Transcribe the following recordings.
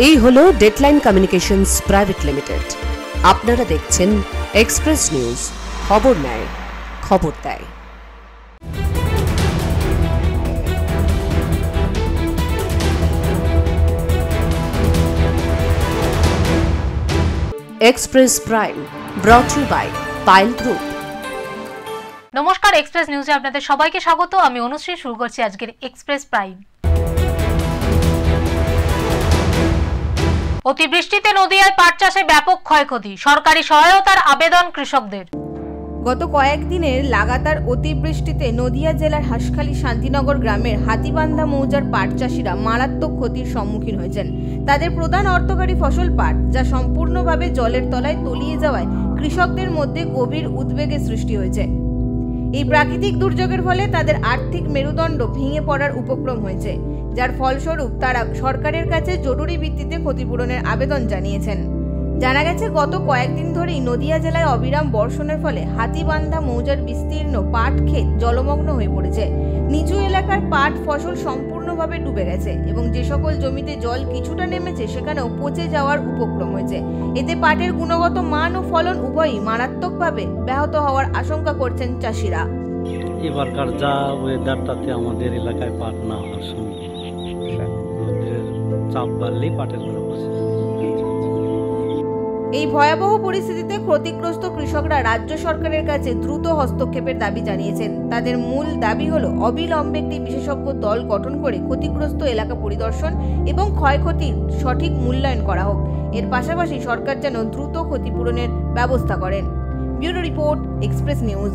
এই হলো deadline communications private limited. আপনারা দেখছেন এক্সপ্রেস নিউজ, খবর নেয়, খবর দেয়। Express Prime brought you by পাইল গ্রুপ। নমস্কার, এক্সপ্রেস নিউজে আপনাদের সবাইকে স্বাগত। আমি অনুশ্রী। শুরু করছি আজকের এক্সপ্রেস প্রাইম। অতিবৃষ্টিতে নদিয়ায় পাট চাষে ব্যাপক ক্ষয়ক্ষতি, সরকারি সহায়তার আবেদন কৃষকদের। গত কয়েকদিনের লাগাতার অতিবৃষ্টিতে নদিয়া জেলার হাঁসখালী শান্তিনগর গ্রামের হাতিবান্ধা মৌজার পাট চাষিরা মারাত্মক ক্ষতির সম্মুখীন হয়েছেন। তাদের প্রধান অর্থকারী ফসল পাট, যা সম্পূর্ণভাবে জলের তলায় তলিয়ে যাওয়ায় কৃষকদের মধ্যে গভীর উদ্বেগের সৃষ্টি হয়েছে। এই প্রাকৃতিক দুর্যোগের ফলে তাদের আর্থিক মেরুদণ্ড ভেঙে পড়ার উপক্রম হয়েছে, যার ফলস্বরূপ তারা সরকারের কাছে জরুরি ভিত্তিতে ক্ষতিপূরণের আবেদন জানিয়েছেন। জানা গেছে, গত কয়েকদিন ধরেই নদিয়া জেলায় অবিরাম বর্ষণের ফলে হাতিবান্ধা মৌজার বিস্তীর্ণ পাট ক্ষেত জলমগ্ন হয়ে পড়েছে। নিচু এলাকার পাট ফসল সম্পূর্ণভাবে ডুবে গেছে এবং যে সকল জমিতে জল কিছুটা নেমেছে সেখানেও পচে যাওয়ার উপক্রম হয়েছে। এতে পাটের গুণগত মান ও ফলন উভয়ই মারাত্মকভাবে ব্যাহত হওয়ার আশঙ্কা করছেন চাষিরা। এবারকার যা ওয়েদার, তাতে আমাদের এলাকায় পাট না হওয়ার সঙ্গে রোদের চাপ বাড়লেই পাটের গোড়া পচে। এই ভয়াবহ পরিস্থিতিতে ক্ষতিগ্রস্ত কৃষকরা রাজ্য সরকারের কাছে দ্রুত হস্তক্ষেপের দাবি জানিয়েছেন। তাদের মূল দাবি হলো অবিলম্বে একটি বিশেষজ্ঞ দল গঠন করে ক্ষতিগ্রস্ত এলাকা পরিদর্শন এবং ক্ষয়ক্ষতির সঠিক মূল্যায়ন করা হোক। এর পাশাপাশি সরকার যেন দ্রুত ক্ষতিপূরণের ব্যবস্থা করেন। Bureau report, express news.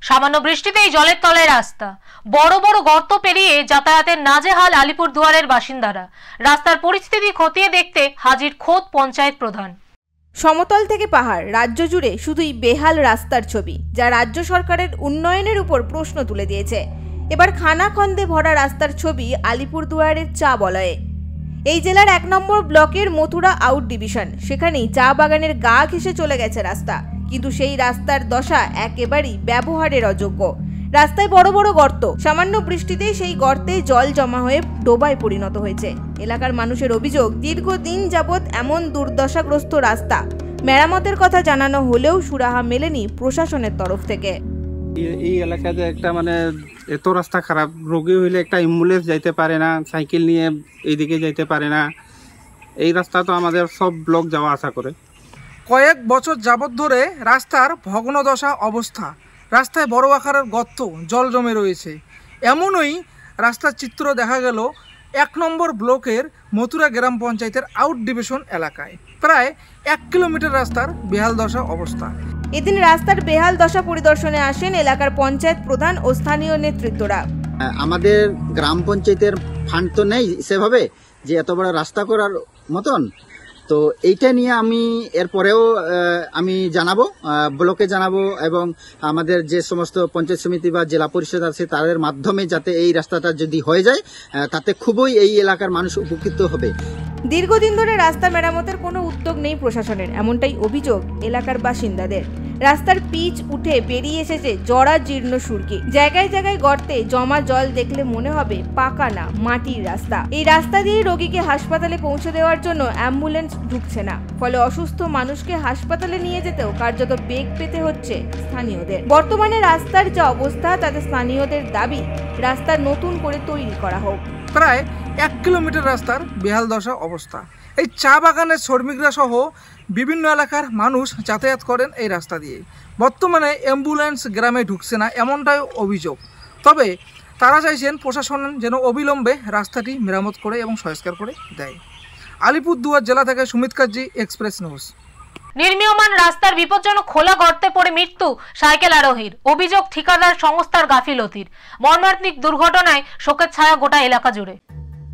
সামান্য বৃষ্টিতেই জলের তলায় রাস্তা, বড় বড় গর্ত পেরিয়ে যাতায়াতের নাজেহাল আলিপুরদুয়ারের বাসিন্দারা। রাস্তার পরিস্থিতি খতিয়ে দেখতে হাজির খোদ পঞ্চায়েত প্রধান। সমতল থেকে পাহাড়, রাজ্য জুড়ে শুধুই বেহাল রাস্তার ছবি, যা রাজ্য সরকারের উন্নয়নের উপর প্রশ্ন তুলে দিয়েছে। এবার খানাখন্দে ভরা রাস্তার ছবি আলিপুরদুয়ারের চা বলয়ে। এই জেলার 1 নম্বর ব্লকের মথুরা আউট ডিভিশন, সেখানেই চা বাগানের গা ঘেঁষে চলে গেছে রাস্তা, কিন্তু সেই রাস্তার দশা একেবারেই ব্যবহারের অযোগ্য। রাস্তায় বড় বড় গর্ত, সামান্য বৃষ্টিতেই সেই গর্তে জল জমা হয়ে ডোবায় পরিণত হয়েছে। এলাকার মানুষের অভিযোগ, দীর্ঘদিন যাবৎ এমন দুর্দশাগ্রস্ত রাস্তা মেরামতের কথা জানানো হলেও সুরাহা মেলেনি প্রশাসনের তরফ থেকে। এই এলাকাতে একটা এত রাস্তা খারাপ, রোগী হইলে একটা অ্যাম্বুলেন্স যাইতে পারে না, সাইকেল নিয়ে এইদিকে যাইতে পারে না। এই রাস্তা তো আমাদের সব ব্লক যাওয়া আসা করে। কয়েক বছর যাবৎ ধরে রাস্তার ভগ্নদশা অবস্থা, রাস্তায় বড় আকারের গর্ত, জল জমে রয়েছে। এমনই রাস্তার চিত্র দেখা গেল 1 নম্বর ব্লকের মথুরা গ্রাম পঞ্চায়েতের আউট ডিভিশন এলাকায়। প্রায় 1 কিলোমিটার রাস্তার বেহাল দশা অবস্থা। এদিন রাস্তার বেহাল দশা পরিদর্শনে আসেন এলাকার পঞ্চায়েত প্রধান ও স্থানীয় নেতৃত্বরা। আমাদের গ্রাম পঞ্চায়েতের ফান্ড তো নেই সেভাবে যে এত বড় রাস্তা করার মতন, তো এইটা নিয়ে আমি এরপরেও আমি জানাবো, ব্লকে জানাবো এবং আমাদের যে সমস্ত পঞ্চায়েত সমিতি বা জেলা পরিষদ আছে তাদের মাধ্যমে যাতে এই রাস্তাটা যদি হয়ে যায়, তাতে খুবই এই এলাকার মানুষ উপকৃত হবে। দীর্ঘদিন ধরে রাস্তা মেরামতের কোনো উদ্যোগ নেই প্রশাসনের, এমনটাই অভিযোগ এলাকার বাসিন্দাদের। রাস্তার পিচ উঠে বেরিয়ে এসেছে জরা জীর্ণ সুরকি, জায়গায় জায়গায় গর্তে জমা জল দেখলে মনে হবে পাকা না মাটির রাস্তা। এই রাস্তা দিয়ে রোগীকে হাসপাতালে পৌঁছে দেওয়ার জন্য অ্যাম্বুলেন্স ঢুকছে না, ফলে অসুস্থ মানুষকে হাসপাতালে নিয়ে যেতেও কার্যত বেগ পেতে হচ্ছে স্থানীয়দের। বর্তমানে রাস্তার যে অবস্থা, তাতে স্থানীয়দের দাবি রাস্তা নতুন করে তৈরি করা হোক। প্রায় 1 কিলোমিটার রাস্তার বেহাল দশা অবস্থা। এই চা বাগানের শ্রমিকরা সহ বিভিন্ন এলাকার মানুষ যাতায়াত করেন এই রাস্তা দিয়ে। বর্তমানে অ্যাম্বুলেন্স গ্রামে ঢুকছে না, এমনটাই অভিযোগ। তবে তারা চাইছেন প্রশাসন যেন অবিলম্বে রাস্তাটি মেরামত করে এবং সংস্কার করে দেয়। আলিপুরদুয়ার জেলা থেকে সুমিত কাজী, এক্সপ্রেস নিউজ। নির্মীয়মান রাস্তার বিপজ্জনক খোলা গর্তে পড়ে মৃত্যু সাইকেল আরোহীর, অভিযোগ ঠিকাদার সংস্থার গাফিলতির। মর্মান্তিক দুর্ঘটনায় শোকের ছায়া গোটা এলাকা জুড়ে।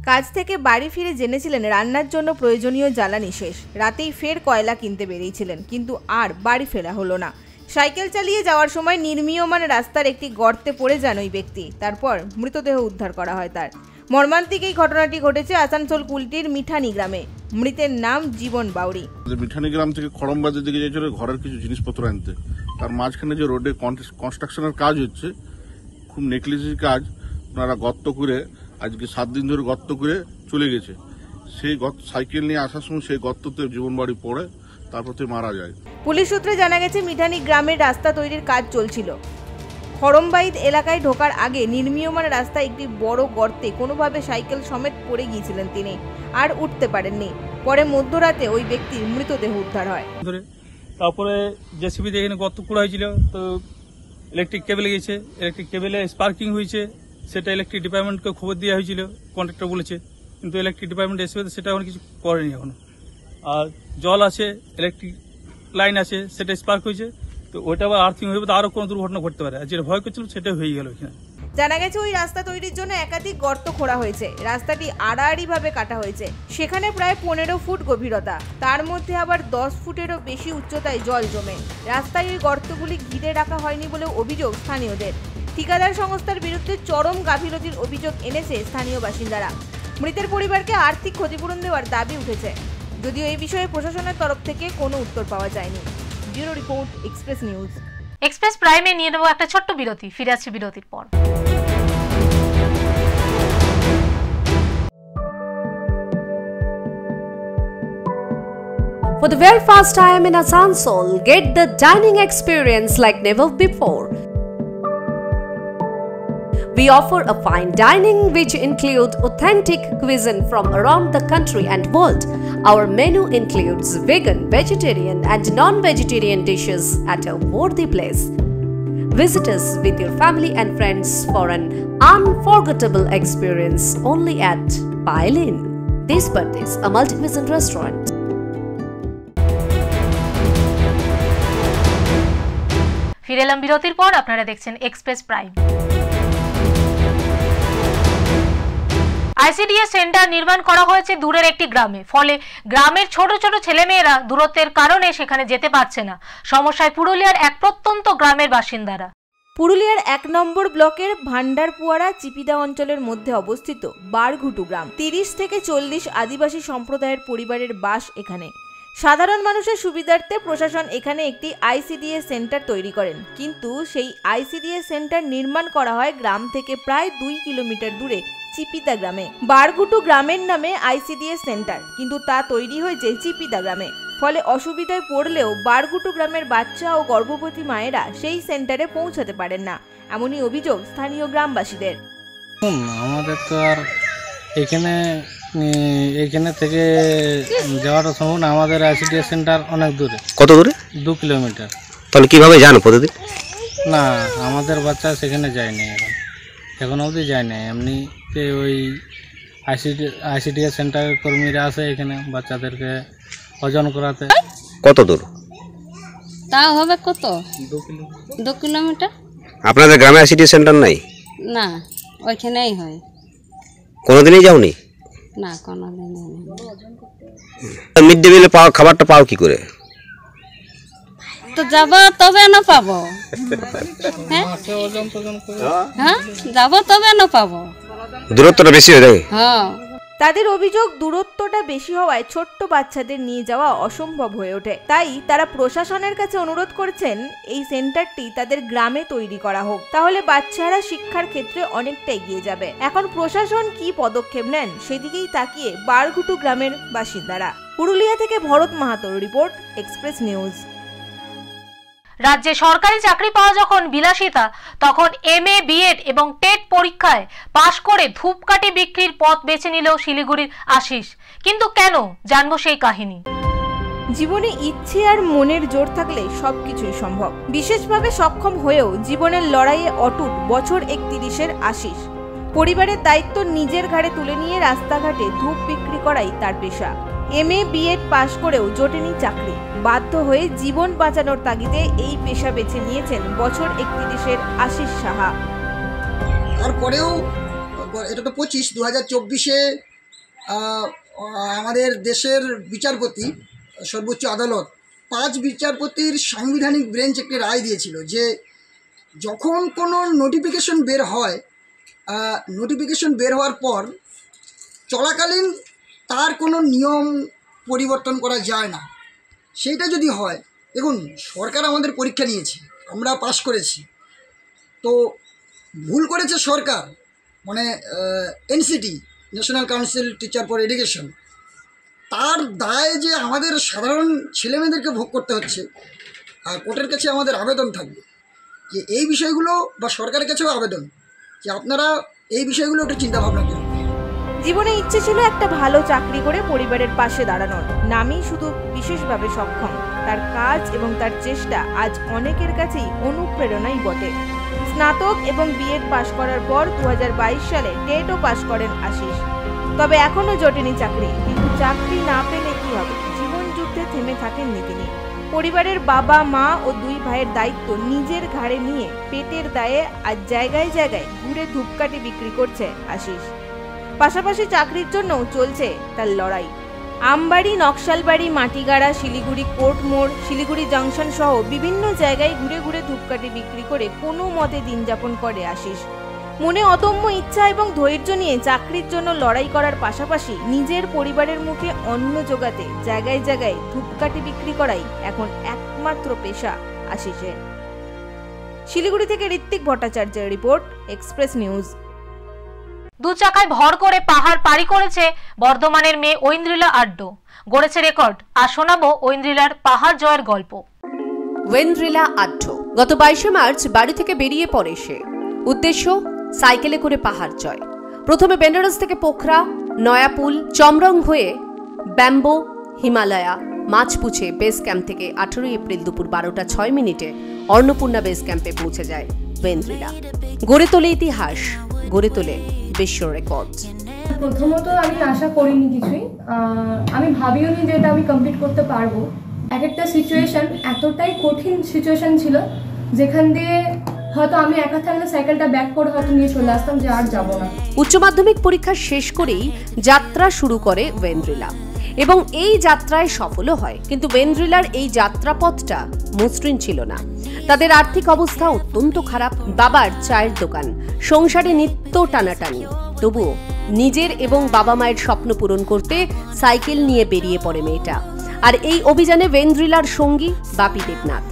কাজ থেকে বাড়ি ফিরে জেনেছিলেন রান্নার জন্য প্রয়োজনীয় জ্বালানি শেষ, রাতেই ফের কয়লা কিনতে বেরিয়েছিলেন, কিন্তু আর বাড়ি ফেরা হলো না। সাইকেল চালিয়ে যাওয়ার সময় নির্মীয়মান রাস্তার একটি গর্তে পড়ে যান ওই ব্যক্তি। তারপর মৃতদেহ উদ্ধার করা হয় তার। মর্মান্তিক এই ঘটনাটি ঘটেছে আসানসোল কুলটির মিঠানি গ্রামে। মৃতের নাম জীবন বাউরি। মিঠানি গ্রাম থেকে খড়মবাজার দিকে যাচ্ছিল ঘরের কিছু জিনিসপত্র আনতে, তার মাঝখানে যে রোডে কনস্ট্রাকশনের কাজ হচ্ছে, খুব নেগলিজেন্স কাজ, ওনারা গর্ত করে আজকে 7 দিন ধরে গর্ত করে চলে গেছে। সেই সাইকেল নিয়ে আসার সময় সেই গর্ততে জীবন বাড়ি পড়ে তারপর মারা যায়। পুলিশ সূত্রে জানা গেছে মিঠানি গ্রামের রাস্তা তৈরির কাজ চলছিল। খড়মবাইদ এলাকায় ঢোকার আগে নির্মীয়মান রাস্তায় একটি বড় গর্তে কোনোভাবে সাইকেল সমেত পড়ে গিয়েছিলেন তিনি, আর উঠতে পারেননি। পরে মধ্যরাতে ওই ব্যক্তির মৃতদেহ উদ্ধার হয়। তারপরে জেসিবি দিয়ে এখানে গর্ত খোঁড়া হয়েছিল, তো ইলেকট্রিক কেবল গেছে, ইলেকট্রিক কেবলে স্পার্কিং হয়েছে, সেটা ইলেকট্রিক ডিপার্টমেন্টকে খবর দেওয়া হয়েছিল, কন্ট্রাক্টর বলেছে, কিন্তু ইলেকট্রিক ডিপার্টমেন্ট এসে সেটা এখন কিছু করেনি এখনো। আর জল আছে, ইলেকট্রিক লাইন আছে, সেটা স্পার্ক হয়েছে, তো ওইটা আবার আর্থিং হয়ে আরো কোনো দুর্ঘটনা ঘটতে পারে, আর যেটা ভয় করছিল সেটা হয়ে গেল এখানে। জানা গেছে ওই রাস্তা তৈরির জন্য একাধিক গর্ত খোঁড়া হয়েছে, রাস্তাটি আড়াআড়ি ভাবে কাটা হয়েছে, সেখানে প্রায় 15 ফুট গভীরতা, তার মধ্যে আবার 10 ফুটেরও বেশি উচ্চতায় জল জমে। রাস্তায় ওই গর্তগুলি ঘিরে রাখা হয়নি বলে অভিযোগ স্থানীয়দের। ঠিকাদার সংস্থার বিরুদ্ধে চরম গাফিলতির অভিযোগ এনেছে স্থানীয় বাসিন্দারা। মৃতের পরিবারকে আর্থিক ক্ষতিপূরণ দেওয়ার দাবি উঠেছে, যদিও এই বিষয়ে প্রশাসনের তরফ থেকে কোনো উত্তর পাওয়া যায়নি। Bureau report, express news. Express প্রাইমে নিয়ে নেব একটা ছোট্ট বিরতি, ফিরে আসছি বিরতির পর। For the very first time in Asansol, get the dining experience like never before. We offer a fine dining which include authentic cuisine from around the country and world. Our menu includes vegan, vegetarian and non-vegetarian dishes at a worthy place. Visit us with your family and friends for an unforgettable experience only at Pailin. This Birthdays, a multi-cuisine restaurant. ফিরে এলাম বিরতির পর, আপনারা দেখছেন express prime. ICDS centre নির্মাণ করা হয়েছে দূরের একটি গ্রামে, ফলে গ্রামের ছোট ছোট ছেলেমেয়েরা দূরত্বের কারণে সেখানে যেতে পারছে না। সমস্যায় পুরুলিয়ার এক প্রত্যন্ত গ্রামের বাসিন্দারা। পুরুলিয়ার 1 নম্বর ব্লকের ভান্ডারপুয়ারা চিপিদা অঞ্চলের মধ্যে অবস্থিত বারঘুটু গ্রাম। 30 থেকে 40 আদিবাসী সম্প্রদায়ের পরিবারের বাস এখানে। সাধারণ মানুষের সুবিধার্থে প্রশাসন এখানে একটি আইসিডিএস সেন্টার তৈরি করেন, কিন্তু সেই আইসিডিএস সেন্টার নির্মাণ করা হয় গ্রাম থেকে প্রায় 2 কিলোমিটার দূরে চিপিদা গ্রামে। বারঘুটু গ্রামের নামে আইসিডিএস সেন্টার, কিন্তু তা তৈরি হয়েছে চিপিদা গ্রামে। ফলে অসুবিধায় পড়লেও বারঘুটু গ্রামের বাচ্চা ও গর্ভবতী মায়েরা সেই সেন্টারে পৌঁছাতে পারেন না, এমনই অভিযোগ স্থানীয় গ্রামবাসীদের। আমাদের তো আর এখানে থেকে যাওয়াটা সম্ভব না, আমাদের আইসিডিএস সেন্টার অনেক দূরে। কত দূরে? 2 কিলোমিটার। তাহলে কিভাবে যান প্রতিদিন? না, আমাদের বাচ্চা সেখানে যায়নি, এখন অবধি যায় না। এমনিতে ওই আইসিডিএস সেন্টারের কর্মীরা আসে এখানে বাচ্চাদেরকে ওজন করাতে। কত দূর? তা হবে কত? 2 কিলোমিটার। আপনাদের গ্রামে আইসিডিএস সেন্টার নাই? না, ওইখানেই হয়। কোনোদিনই যাওনি? না, কোনোদিনই না। মিড ডে মিলে পাওয়া খাবারটা পাও কি করে? তো যাব তবে না পাবো। হ্যাঁ, যাব তবে না পাবো। দূরত্বটা বেশি হয়ে যায়। হ্যাঁ, তাদের অভিযোগ দূরত্বটা বেশি হওয়ায় ছোট্ট বাচ্চাদের নিয়ে যাওয়া অসম্ভব হয়ে ওঠে। তাই তারা প্রশাসনের কাছে অনুরোধ করেছেন এই সেন্টারটি তাদের গ্রামে তৈরি করা হোক, তাহলে বাচ্চারা শিক্ষার ক্ষেত্রে অনেকটা এগিয়ে যাবে। এখন প্রশাসন কি পদক্ষেপ নেন সেদিকেই তাকিয়ে বারঘুটু গ্রামের বাসিন্দারা। পুরুলিয়া থেকে ভরত মাহাতোর রিপোর্ট, এক্সপ্রেস নিউজ। রাজ্যে সরকারি চাকরি পাওয়া যখন বিলাসিতা, তখন এমএ, বিএড এবং টেট পরীক্ষায় পাশ করে ধূপকাঠি বিক্রির পথ বেছে নিল শিলিগুড়ির আশিস। কিন্তু কেন, জানবো সেই কাহিনী। জীবনে ইচ্ছে আর মনের জোর থাকলে সবকিছুই সম্ভব। বিশেষভাবে সক্ষম হয়েও জীবনের লড়াইয়ে অটুট বছর 31-এর আশিস। পরিবারের দায়িত্ব নিজের ঘাড়ে তুলে নিয়ে রাস্তাঘাটে ধূপ বিক্রি করাই তার পেশা। এমএ, বিএড পাশ করেও জোটেনি চাকরি। বাধ্য হয়ে জীবন বাঁচানোর তাগিদে এই পেশা বেছে নিয়েছেন বছর 31-এর আশিস সাহা। তারপরেও এটা তো 2024-এ আমাদের দেশের বিচারপতি, সর্বোচ্চ আদালত 5 বিচারপতির সাংবিধানিক বেঞ্চ একটি রায় দিয়েছিল যে যখন কোনো নোটিফিকেশন বের হয়, নোটিফিকেশন বের হওয়ার পর চলাকালীন তার কোনো নিয়ম পরিবর্তন করা যায় না। সেইটা যদি হয়, দেখুন সরকার আমাদের পরীক্ষা নিয়েছে, আমরা পাশ করেছি, তো ভুল করেছে সরকার, মানে NCT, national council teacher for education, তার দায় যে আমাদের সাধারণ ছেলেমেয়েদেরকে ভোগ করতে হচ্ছে। কোর্টের কাছে আমাদের আবেদন থাকবে যে এই বিষয়গুলো, বা সরকারের কাছেও আবেদন যে আপনারা এই বিষয়গুলো একটু চিন্তাভাবনা করুন। জীবনে ইচ্ছে ছিল একটা ভালো চাকরি করে পরিবারের পাশে দাঁড়ানোর, নামই শুধু বিশেষভাবে সক্ষম। তার কাজ এবং তার চেষ্টা আজ অনেকের কাছেই অনুপ্রেরণাই বটে। স্নাতক এবং বিএড পাশ করার পর 2022 সালে টেটও পাশ করেন আশিস। তবে এখনও জটেনি চাকরি, কিন্তু চাকরি না পেলে কি হবে? জীবন যুদ্ধে থেমে থাকেননি তিনি। পরিবারের বাবা মা ও 2 ভাইয়ের দায়িত্ব নিজের ঘাড়ে নিয়ে পেটের দায়ে আজ জায়গায় জায়গায় ঘুরে ধূপকাঠি বিক্রি করছে আশিস। পাশাপাশি চাকরির জন্যও চলছে তার লড়াই। আমবাড়ি, নকশালবাড়ি, মাটিগাড়া, শিলিগুড়ি কোর্ট মোড়, শিলিগুড়ি জংশন সহ বিভিন্ন জায়গায় ঘুরে ঘুরে ধূপকাঠি বিক্রি করে কোনো মতে দিন যাপন করে আশিস। মনে অদম্য ইচ্ছা এবং ধৈর্য নিয়ে চাকরির জন্য লড়াই করার পাশাপাশি নিজের পরিবারের মুখে অন্ন জোগাতে জায়গায় জায়গায় ধূপকাঠি বিক্রি করাই এখন একমাত্র পেশা আশিসের। শিলিগুড়ি থেকে ঋত্বিক ভট্টাচার্যের রিপোর্ট, এক্সপ্রেস নিউজ। 2 চাকায় ভর করে পাহাড় পাড়ি করেছে বর্ধমানের মেয়ে ঐন্দ্রিলা আড্ড, গড়েছে রেকর্ড। আর শোনাবো ঐন্দ্রিলার পাহাড় জয়ের গল্প। ওয়েন্দ্রিলা আড্ড গত 22 মার্চ বাড়ি থেকে বেরিয়ে পড়ে সে। উদ্দেশ্য সাইকেলে করে পাহাড় জয়। প্রথমে বেনারস থেকে পোখরা, নয়াপুল, চমরং হয়ে ব্যাম্বো, হিমালয়া, মাছপুছে বেস ক্যাম্প থেকে 18 এপ্রিল দুপুর 12টা 6 মিনিটে অন্নপূর্ণা বেস ক্যাম্পে পৌঁছে যায় ওয়েন্দ্রিলা। গড়ে তোলে ইতিহাস, গড়ে তোলে বিশ্ব রেকর্ড। প্রথমত আমি আশা করিনি কিছুই, আমি ভাবিও নি যে এটা আমি কমপ্লিট করতে পারবো। এক একটা সিচুয়েশন এতটাই কঠিন সিচুয়েশন ছিল যেখান দিয়ে হয়তো আমি একা থাকলে সাইকেলটা ব্যাক করে হয়তো নিয়ে চলে আসতাম যে আর যাবো না। উচ্চ মাধ্যমিক পরীক্ষা শেষ করেই যাত্রা শুরু করে ওয়েন্দ্রিলা এবং এই যাত্রায় সফলও হয়। কিন্তু ওয়েন্দ্রিলার এই যাত্রাপথটা মসৃণ ছিল না। তাদের আর্থিক অবস্থা অত্যন্ত খারাপ, বাবার চায়ের দোকান, সংসারে নিত্য টানাটানি। তবুও নিজের এবং বাবা মায়ের স্বপ্ন পূরণ করতে সাইকেল নিয়ে বেরিয়ে পড়ে মেয়েটা। আর এই অভিযানে ওয়েন্দ্রিলার সঙ্গী বাপি দেবনাথ।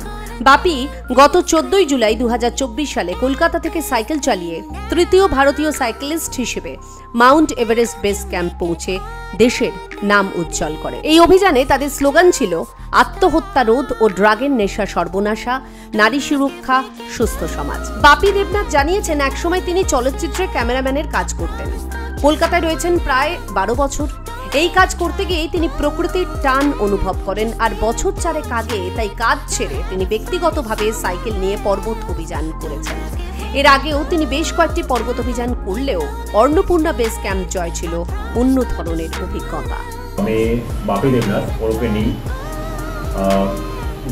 বাপি গত 14 জুলাই 2024 সালে কলকাতা থেকে সাইকেল চালিয়ে তৃতীয় ভারতীয় সাইক্লিস্ট হিসেবে মাউন্ট এভারেস্ট বেস ক্যাম্প পৌঁছে দেশের নাম উজ্জ্বল করে। এই অভিযানে তাদের স্লোগান ছিল আত্মহত্যা রোধ ও ড্রাগের নেশা সর্বনাশা, নারী সুরক্ষা, সুস্থ সমাজ। বাপি দেবনাথ জানিয়েছেন একসময় তিনি চলচ্চিত্রে ক্যামেরাম্যানের কাজ করতেন। কলকাতায় রয়েছেন প্রায় 12 বছর। এই কাজ করতে গিয়ে তিনি প্রকৃতির টান অনুভব করেন, আর বছর 4 আগে তাই কাজ ছেড়ে তিনি ব্যক্তিগতভাবে সাইকেল নিয়ে পর্বত অভিযান করেছেন। এর আগেও তিনি বেশ কয়েকটি পর্বত অভিযান করলেও অন্নপূর্ণা বেস ক্যাম্প জয় ছিল অন্য ধরনের অভিজ্ঞতা। আমি বাপি দেবনাথ ওরফে নীল।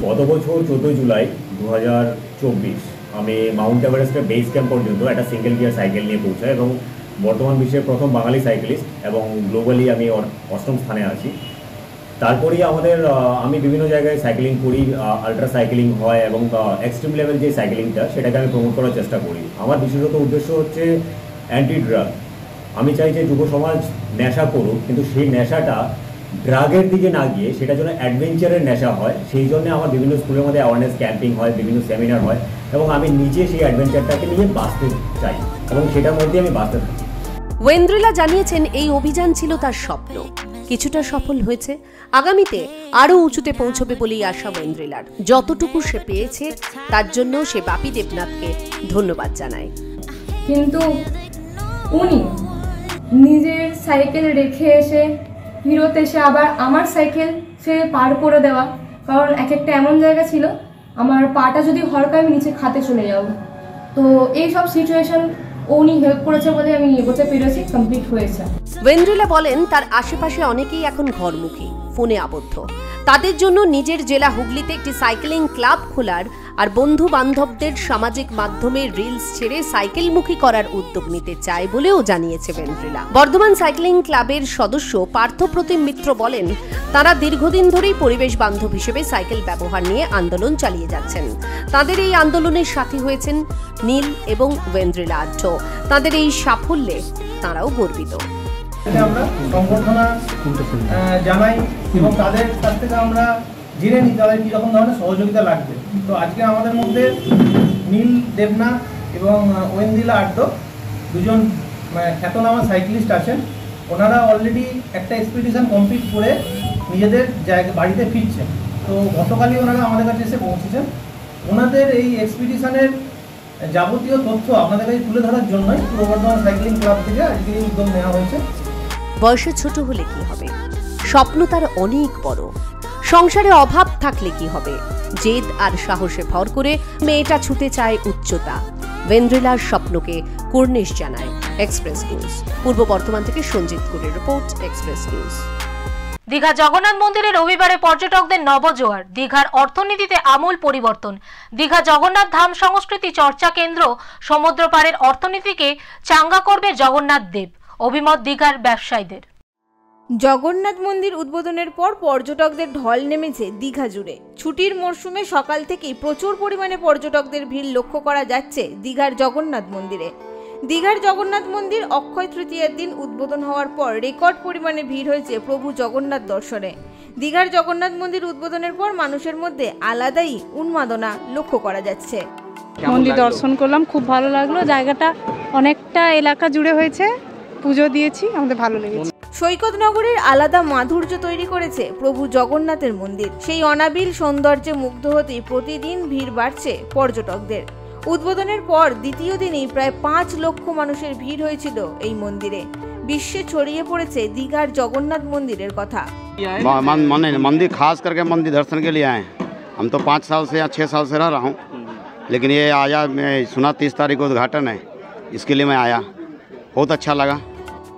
গত বছর 14 জুলাই 2024 আমি মাউন্ট এভারেস্টের বেস ক্যাম্প পর্যন্ত একটা সিঙ্গেল গিয়ার সাইকেল নিয়ে পৌঁছাই এবং বর্তমান বিশ্বের প্রথম বাঙালি সাইক্লিস্ট এবং গ্লোবালি আমি 8ম স্থানে আছি। তারপরেই আমি বিভিন্ন জায়গায় সাইক্লিং করি, আল্ট্রা সাইক্লিং হয় এবং এক্সট্রিম লেভেল যে সাইক্লিংটা সেটাকে আমি প্রমোট করার চেষ্টা করি। আমার বিশেষত উদ্দেশ্য হচ্ছে অ্যান্টি ড্রাগ। আমি চাই যে যুব সমাজ নেশা করুক, কিন্তু সেই নেশাটা ড্রাগের দিকে না গিয়ে সেটা যেন অ্যাডভেঞ্চারের নেশা হয়। সেই জন্য আমার বিভিন্ন স্কুলের মধ্যে অ্যাওয়ারনেস ক্যাম্পিং হয়, বিভিন্ন সেমিনার হয় এবং আমি নিজে সেই অ্যাডভেঞ্চারটাকে নিয়ে বাঁচতে চাই এবং সেটার মধ্যে আমি বাঁচতে থাকি। ওয়েন্দ্রিলা জানিয়েছেন এই অভিযান ছিল তার স্বপ্ন, কিছুটা সফল হয়েছে, আগামীতে আরো উঁচুতে পৌঁছবে বলেই আশা ওয়েন্দ্রিলার। যতটুকু সে পেয়েছে তার জন্য সে বাপি দেবনাথকে ধন্যবাদ জানায়। কিন্তু উনি নিজের সাইকেল রেখে এসে ফিরত এসে আবার আমার সাইকেল সে পার করে দেওয়া, কারণ এক একটা এমন জায়গা ছিল আমার পাটা যদি হরকায় আমি নিচে খাতে চলে যাব। তো এই সব সিচুয়েশন উনি হেল্প করেছে বলে আমি এগোতে পেরেছি, কমপ্লিট হয়েছে। ওয়েন্দ্রিলা বলেন তার আশেপাশে অনেকেই এখন ঘরমুখী, ফোনে আবদ্ধ। তাদের জন্য নিজের জেলা হুগলিতে একটি সাইক্লিং ক্লাব খোলার আর বন্ধু বান্ধবদের সামাজিক মাধ্যমে রিলস ছেড়ে সাইকেলমুখী করার উদ্যোগ নিতে চায় বলেও জানিয়েছে ওয়েন্দ্রিলা। বর্ধমান সাইক্লিং ক্লাবের সদস্য পার্থপ্রতিম মিত্র বলেন তারা দীর্ঘদিন ধরেই পরিবেশ বান্ধব হিসেবে সাইকেল ব্যবহার নিয়ে আন্দোলন চালিয়ে যাচ্ছেন। তাদের এই আন্দোলনের সাথী হয়েছেন নীল এবং ওয়েন্দ্রিলা আড্ড। তাদের এই সাফল্যে তারাও গর্বিত। আমরা সংবর্ধনা জানাই এবং তাদের কাছ থেকে আমরা জেনে নিই তাদের কীরকম ধরনের সহযোগিতা লাগবে। তো আজকে আমাদের মধ্যে নীল দেবনাথ এবং ওয়েন্দ্রিলা আড্ড দুজন খ্যাতনামা সাইক্লিস্ট আছেন ওনারা অলরেডি একটা এক্সপিডিশন কমপ্লিট করে নিজেদের বাড়িতে ফিরছেন। তো গতকালই ওনারা আমাদের কাছে এসে পৌঁছেছেন। ওনাদের এই এক্সপিডিশনের যাবতীয় তথ্য আপনাদের কাছে তুলে ধরার জন্যই পূর্ব বর্ধমান সাইক্লিং ক্লাব থেকে আজকে এই উদ্যোগ নেওয়া হয়েছে। বয়সে ছোট হলে কি হবে, স্বপ্ন তার অনেক বড়। সংসারে অভাব থাকলে কি হবে, জেদ আর সাহসে ভর করে মেয়েটা ছুটে চায় উচ্চতা। ভেন্দ্রিলার স্বপ্নকে কর্নিশ জানায় এক্সপ্রেস নিউজ। পূর্ব বর্ধমান থেকে সঞ্জিত কুরের report, express news. Digha Jagannath মন্দিরে রবিবারে পর্যটকদের নবজোয়ার, দীঘার অর্থনীতিতে আমূল পরিবর্তন। দীঘা জগন্নাথ ধাম সংস্কৃতি চর্চা কেন্দ্র সমুদ্র পাড়ের অর্থনীতিকে চাঙ্গা করবে জগন্নাথ দেব, অভিমত দীঘার ব্যবসায়ীদের। জগন্নাথ মন্দির উদ্বোধনের পর পর্যটকদের ঢল নেমেছে দীঘা জুড়ে। ছুটির মরশুমে সকাল থেকেই প্রচুর পরিমাণে পর্যটকদের ভিড় লক্ষ্য করা যাচ্ছে দীঘার জগন্নাথ মন্দিরে। দীঘার জগন্নাথ মন্দির অক্ষয় তৃতীয়ার দিন উদ্বোধন হওয়ার পর রেকর্ড পরিমাণে ভিড় হয়েছে প্রভু জগন্নাথ দর্শনে। দীঘার জগন্নাথ মন্দির উদ্বোধনের পর মানুষের মধ্যে আলাদাই উন্মাদনা লক্ষ্য করা যাচ্ছে। মন্দির দর্শন করলাম, খুব ভালো লাগলো। জায়গাটা অনেকটা এলাকা জুড়ে হয়েছে, পুজো দিয়েছি, আমাদের ভালো লেগেছে। সৈকত নগরের আলাদা মাধুর্য তৈরি করেছে প্রভু জগন্নাথের মন্দির। সেই অনাবিল সৌন্দর্যে মুগ্ধ হতেই প্রতিদিন ভিড় বাড়ছে পর্যটকদের। উদ্বোধনের পর দ্বিতীয় দিনেই প্রায় 5 লক্ষ মানুষের ভিড় হয়েছিল এই মন্দিরে। বিশ্বে ছড়িয়ে পড়েছে দীঘার জগন্নাথ মন্দিরের কথা। मंदिर खास करके मंदिर दर्शन के लिए आए हैं। हम तो 5 साल से या 6 साल से रह रहा हूँ, लेकिन ये आया, मैं सुना 30 तारीख को उद्घाटन है, इसके लिए मैं आया, बहुत अच्छा लगा।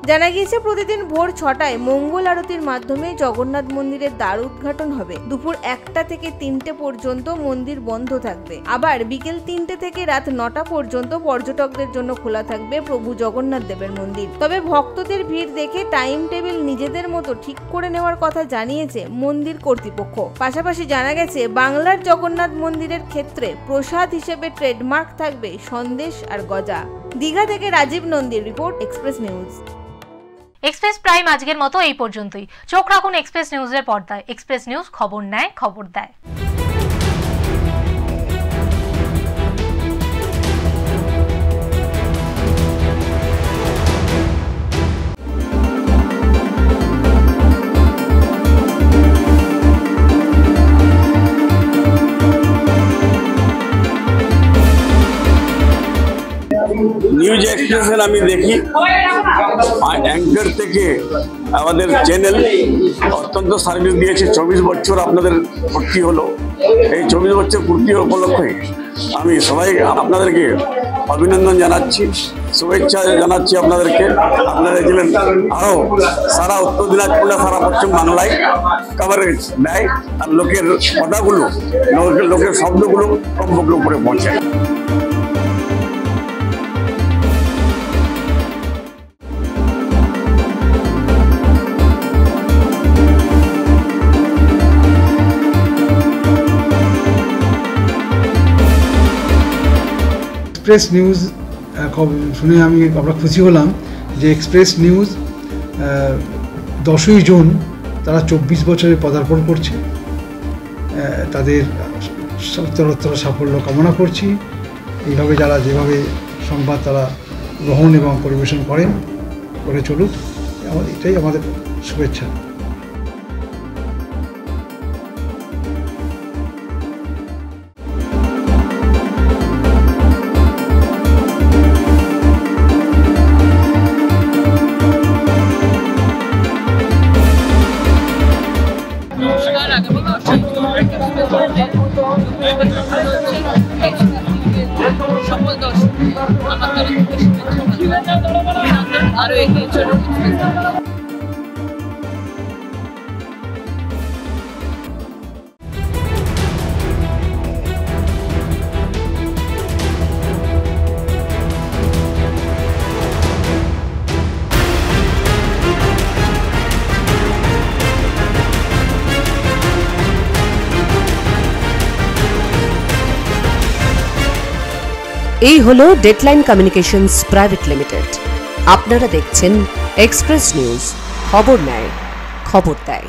জানা গিয়েছে প্রতিদিন ভোর 6টায় মঙ্গল আরতির মাধ্যমে জগন্নাথ মন্দিরের দ্বার উদ্ঘাটন হবে। দুপুর 1টা থেকে 3টে পর্যন্ত মন্দির বন্ধ থাকবে। আবার বিকেল 3টে থেকে রাত 9টা পর্যন্ত পর্যটকদের জন্য খোলা থাকবে প্রভু জগন্নাথ দেবের মন্দির। তবে ভক্তদের ভিড় দেখে টাইম টেবিল নিজেদের মতো ঠিক করে নেওয়ার কথা জানিয়েছে মন্দির কর্তৃপক্ষ। পাশাপাশি জানা গেছে বাংলার জগন্নাথ মন্দিরের ক্ষেত্রে প্রসাদ হিসেবে ট্রেডমার্ক থাকবে সন্দেশ আর গজা। দীঘা থেকে রাজীব নন্দীর report, express news. Express prime আজকের মতো এই পর্যন্তই। চোখ রাখুন এক্সপ্রেস নিউজের পর্দায়। এক্সপ্রেস নিউজ, খবর নেয়, খবর দেয়। নিউজ এক্সপ্রেসের আমি দেখি, অ্যাঙ্কার থেকে আমাদের চ্যানেল অত্যন্ত সার্ভিস দিয়েছে। 24 বছর আপনাদের পূর্তি হলো। এই 24 বছর পূর্তি উপলক্ষে আমি সবাই আপনাদেরকে অভিনন্দন জানাচ্ছি, শুভেচ্ছা জানাচ্ছি আপনাদেরকে। আপনারা ছিলেন আরও সারা উত্তর দিনাজপুর, সারা পশ্চিম বাংলায় কভারেজ দেয়, আর লোকের কথাগুলো, লোকের শব্দগুলো কমপক্ষে উপরে পৌঁছায়। এক্সপ্রেস নিউজ শুনে আমরা খুশি হলাম যে এক্সপ্রেস নিউজ 10ই জুন তারা 24 বছরে পদার্পণ করছে। তাদের উত্তরোত্তর সাফল্য কামনা করছি। এইভাবে যারা যেভাবে সংবাদ তারা গ্রহণ এবং পরিবেশন করে চলুক, এটাই আমাদের শুভেচ্ছা। সকল দর্শক আমার তরফ থেকে শুভেচ্ছা আরো এগিয়ে চলুন। এই হলো ডেডলাইন কমিউনিকেশনস প্রাইভেট লিমিটেড। আপনারা দেখছেন এক্সপ্রেস নিউজ, খবর নেয়, খবর দেয়।